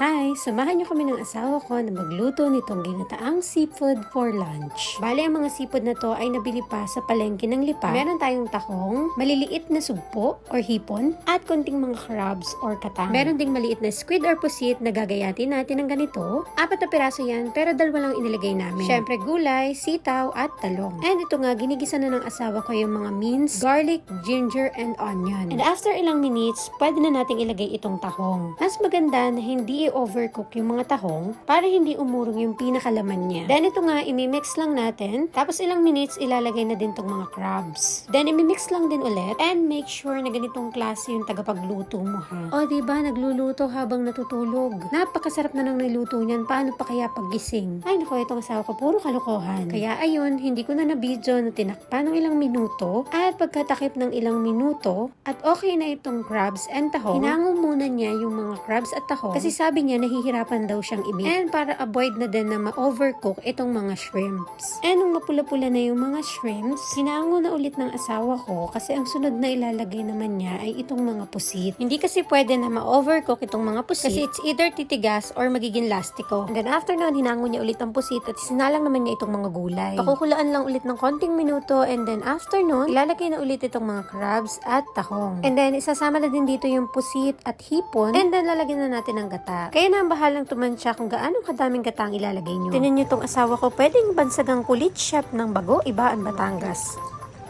Hi! Samahan niyo kami ng asawa ko na magluto nitong ginataang seafood for lunch. Bale, ang mga seafood na to ay nabili pa sa palengke ng Lipa. Meron tayong tahong, maliliit na sugpo or hipon, at konting mga crabs or katang. Meron ding maliit na squid or pusit na gagayatin natin ng ganito. 4 na piraso yan, pero 2 lang inilagay namin. Syempre gulay, sitaw, at talong. And ito nga, ginigisa na ng asawa ko yung mga minced garlic, ginger, and onion. And after ilang minutes, pwede na nating ilagay itong tahong. Mas maganda na hindi i-overcook yung mga tahong para hindi umurong yung pinakalaman niya. Then ito nga, imimix lang natin. Tapos ilang minutes, ilalagay na din tong mga crabs. Then imimix lang din ulit. And make sure na ganitong klase yung tagapagluto mo ha. O diba, nagluluto habang natutulog. Napakasarap na nang niluto niyan. Paano pa kaya paggising? Ay naku, itong asawa ko puro kalokohan. Kaya ayun, hindi ko na na-video na tinakpan ng ilang minuto. At pagkatakip ng ilang minuto, at okay na itong crabs and tahong, hinango muna niya yung mga crabs at tahong. Kasi sabi niya, nahihirapan daw siyang i-mix. And para avoid na din na ma-overcook itong mga shrimps. And nung mapula-pula na yung mga shrimps, hinango na ulit ng asawa ko kasi ang sunod na ilalagay naman niya ay itong mga pusit. Hindi kasi pwede na ma-overcook itong mga pusit kasi it's either titigas or magiging lastiko. And then after nun, hinango niya ulit ang pusit at sinalang naman niya itong mga gulay. Pakukulaan lang ulit ng konting minuto and then after nun, ilalagay na ulit itong mga crabs at tahong. And then isasama na din dito yung pusit at hipon and then lalagyan na natin ng gata. Kaya na ang bahalang tumansya kung gaano kadaming gata ang ilalagay nyo. Tinan nyo tong asawa ko, pwedeng bansagang kulit chef ng Bago, Ibaan, Batangas.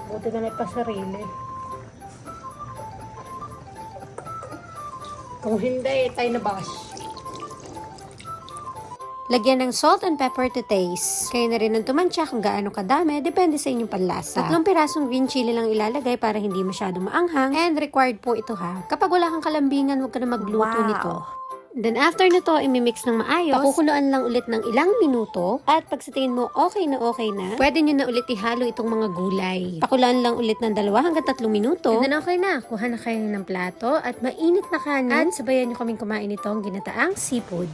Buti na nagpasarili. Kung hindi, tayo na bash. Lagyan ng salt and pepper to taste. Kayo na rin ng tumansya kung gaano kadami, depende sa inyong panlasa. 3 pirasong green chili lang ilalagay para hindi masyadong maanghang. And required po ito ha. Kapag wala kang kalambingan, huwag ka na magluto nito. Then after nito, imimix ng maayos. Pakukuluan lang ulit ng ilang minuto. At pag sa tingin mo okay na, pwede nyo na ulit ihalo itong mga gulay. Pakuluan lang ulit ng 2 hanggang 3 minuto. And then okay na. Kuha na kayo ng plato at mainit na kanin. At sabayan nyo kaming kumain itong ginataang seafood.